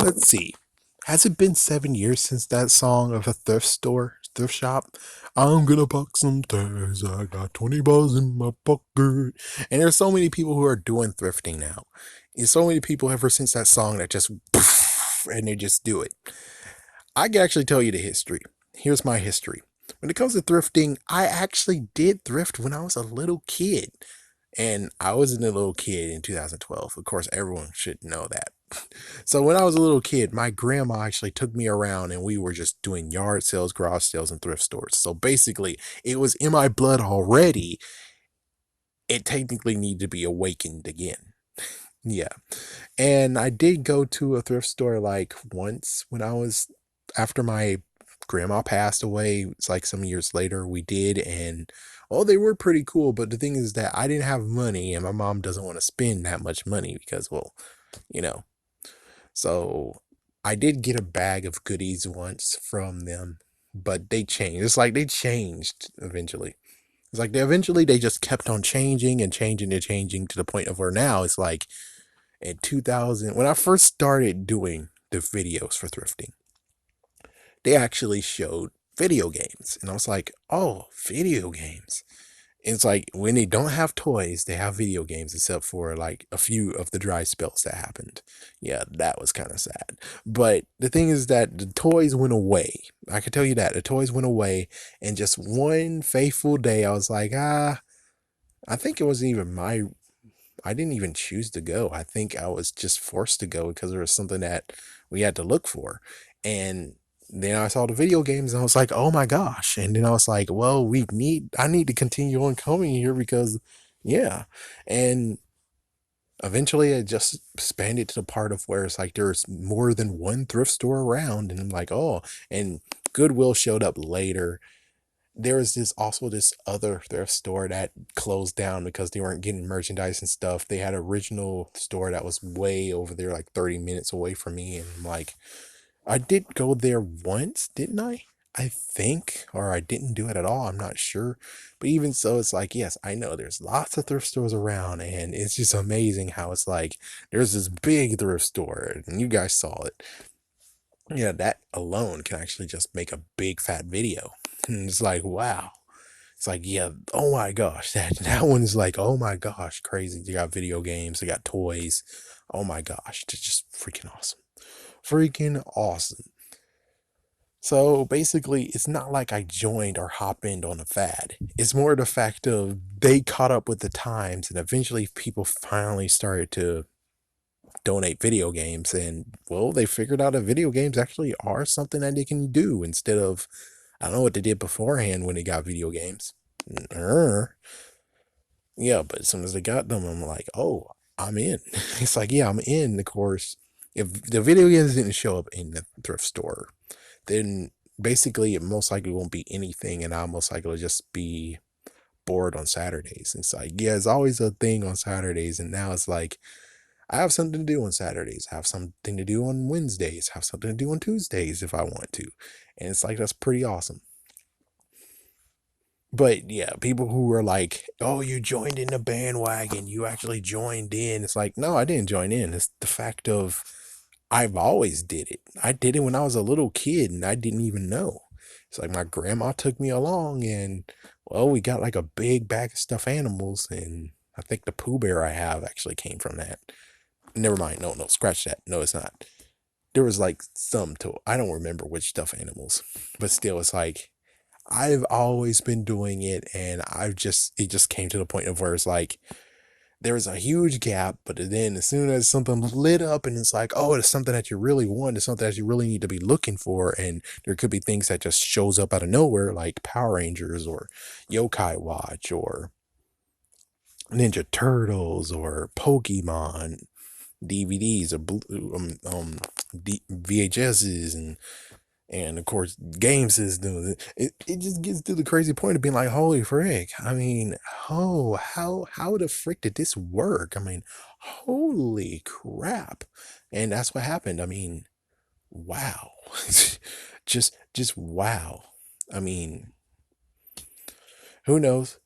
Let's see. Has it been 7 years since that song of a thrift shop? I'm gonna buck some ties. I got 20 balls in my pocket. And there's so many people who are doing thrifting now. There's so many people ever since that song that just poof, and they just do it. I can actually tell you the history. Here's my history. When it comes to thrifting, I actually did thrift when I was a little kid. And I wasn't a little kid in 2012. Of course, everyone should know that. So when I was a little kid, my grandma actually took me around and we were just doing yard sales, garage sales, and thrift stores. So basically, it was in my blood already. It technically needed to be awakened again. Yeah. And I did go to a thrift store like once when I was after my grandma passed away. It's like some years later we did, and oh, they were pretty cool. But the thing is that I didn't have money, and my mom doesn't want to spend that much money because, well, you know. So I did get a bag of goodies once from them, but they changed. It's like they changed eventually. It's like they just kept on changing and changing and changing to the point of where now it's like in 2000 when I first started doing the videos for thrifting, they actually showed video games, and I was like, oh, video games. It's like when they don't have toys, they have video games, except for like a few of the dry spells that happened. Yeah, that was kind of sad. But the thing is that the toys went away. I can tell you that the toys went away, and just one faithful day, I was like, I think it wasn't even my I didn't even choose to go. I think I was just forced to go because there was something that we had to look for. And then I saw the video games and I was like, oh my gosh. And then I was like, well, I need to continue on coming here because, yeah. And eventually it just expanded to the part of where it's like there's more than one thrift store around. And I'm like, oh, and Goodwill showed up later. There was this other thrift store that closed down because they weren't getting merchandise and stuff. They had an original store that was way over there, like 30 minutes away from me. And I'm like, I did go there once, didn't I? I think, or I didn't do it at all. I'm not sure. But even so, it's like, yes, I know there's lots of thrift stores around, and it's just amazing how it's like there's this big thrift store, and you guys saw it. Yeah, that alone can actually just make a big fat video. And it's like, wow. It's like, yeah, oh my gosh, that one's like, oh my gosh, crazy. They got video games, they got toys. Oh my gosh, it's just freaking awesome. Freaking awesome. So basically, it's not like I joined or hop in on a fad. It's more the fact of they caught up with the times, and eventually people finally started to donate video games, and well, they figured out that video games actually are something that they can do instead of I don't know what they did beforehand when they got video games. Yeah, but as soon as they got them, I'm like, oh, I'm in. It's like, yeah, I'm in. Of course, if the video games didn't show up in the thrift store, then basically it most likely won't be anything, and I'll most likely just be bored on Saturdays. It's like, yeah, it's always a thing on Saturdays, and now it's like I have something to do on Saturdays, I have something to do on Wednesdays, I have something to do on Tuesdays if I want to, and it's like that's pretty awesome. But yeah, people who are like, oh, you joined in the bandwagon, you actually joined in. It's like, no, I didn't join in. It's the fact of I've always did it. I did it when I was a little kid and I didn't even know. It's like my grandma took me along and well, we got like a big bag of stuffed animals, and I think the Pooh Bear I have actually came from that. Never mind. No, no, scratch that. No, it's not. There was like some to I don't remember which stuffed animals, but still it's like I've always been doing it, and it just came to the point of where it's like there was a huge gap, but then as soon as something lit up and it's like, oh, it's something that you really want, it's something that you really need to be looking for, and there could be things that just shows up out of nowhere, like Power Rangers or Yokai Watch or Ninja Turtles or Pokemon DVDs or VHSs and of course game systems. It just gets to the crazy point of being like, holy frick, I mean, oh, how the frick did this work? I mean, holy crap. And that's what happened. I mean, wow. Just wow. I mean, who knows?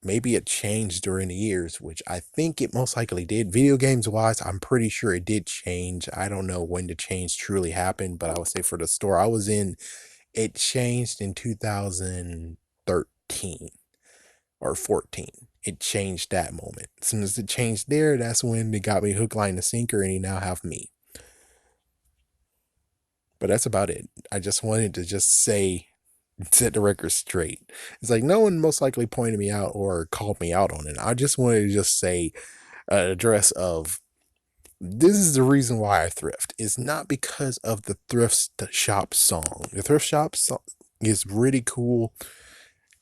maybe it changed during the years, which I think it most likely did. Video games wise, I'm pretty sure it did change. I don't know when the change truly happened, but I would say for the store I was in, it changed in 2013 or 14. It changed that moment. As soon as it changed there, that's when they got me hook, line, and sinker, and you now have me. But that's about it. I just wanted to just say, set the record straight. It's like no one most likely pointed me out or called me out on it. I just wanted to just say an address of this is the reason why I thrift. It's not because of the thrift shop song. The thrift shop song is really cool.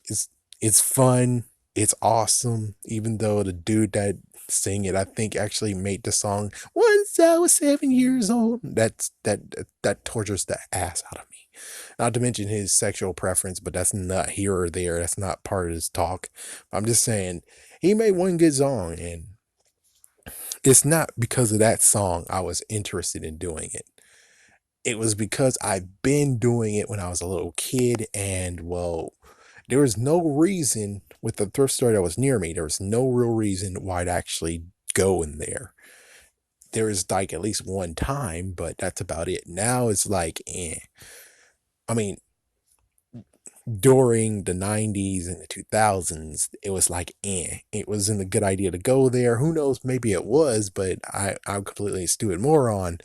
It's it's fun. It's awesome. Even though the dude that sing it, I think actually made the song once I was 7 years old. That tortures the ass out of me. Not to mention his sexual preference, but that's not here or there. That's not part of his talk. I'm just saying he made one good song, and it's not because of that song I was interested in doing it. It was because I've been doing it when I was a little kid, and well, there was no reason with the thrift store that was near me. There was no real reason why I'd actually go in there. There was like at least one time, but that's about it. Now it's like, eh. I mean, during the 90s and the 2000s, it was like, eh. It wasn't a good idea to go there. Who knows? Maybe it was, but I'm completely a stupid moron.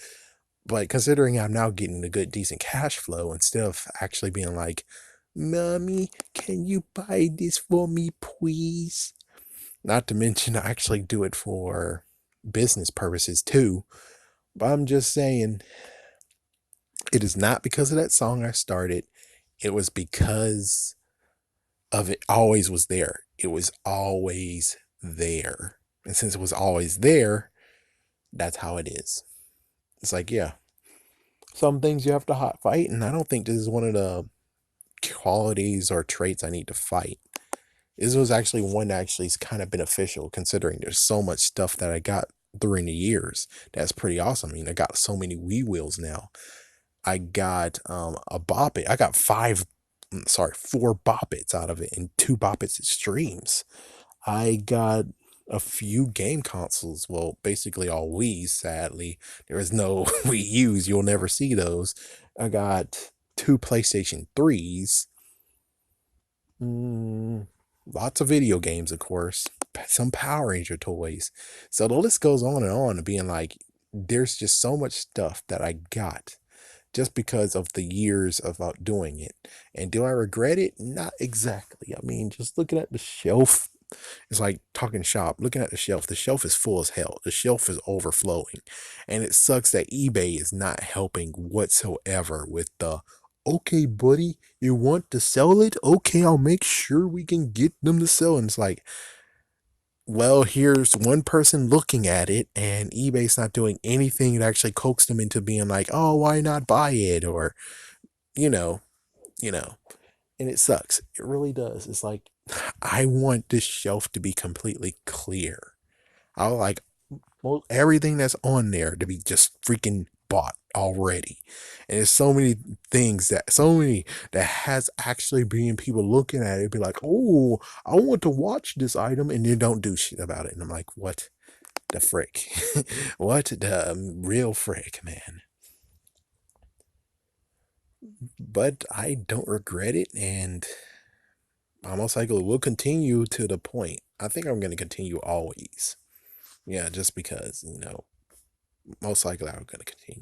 But considering I'm now getting a good, decent cash flow, instead of actually being like, Mommy, can you buy this for me, please? Not to mention, I actually do it for business purposes too. But I'm just saying, it is not because of that song I started. It was because of it always was there. It was always there. And since it was always there, that's how it is. It's like, yeah, some things you have to hot fight, and I don't think this is one of the qualities or traits I need to fight. This was actually one that actually is kind of beneficial considering there's so much stuff that I got during the years. That's pretty awesome. I mean, I got so many Wii wheels now. I got a Bop It. I got four Bop Its out of it and two Bop Its streams. I got a few game consoles. Well, basically all Wii's, sadly. There is no Wii U's. You'll never see those. I got two PlayStation 3s. Lots of video games, of course. Some Power Ranger toys. So the list goes on and being like, there's just so much stuff that I got just because of the years of doing it. And do I regret it? Not exactly. I mean, just looking at the shelf, it's like talking shop. Looking at the shelf is full as hell. The shelf is overflowing. And it sucks that eBay is not helping whatsoever with the, okay, buddy, you want to sell it? Okay, I'll make sure we can get them to sell. And it's like, well, here's one person looking at it, and eBay's not doing anything to actually coax them into being like, oh, why not buy it? Or, you know, you know, and it sucks. It really does. It's like, I want this shelf to be completely clear. I like everything that's on there to be just freaking bought already. And there's so many that has actually been people looking at it, be like, oh, I want to watch this item, and they don't do shit about it. And I'm like, what the frick? What the real frick, man? But I don't regret it, and I most likely will continue to the point. I think I'm going to continue always. Yeah, just because, most likely I'm going to continue.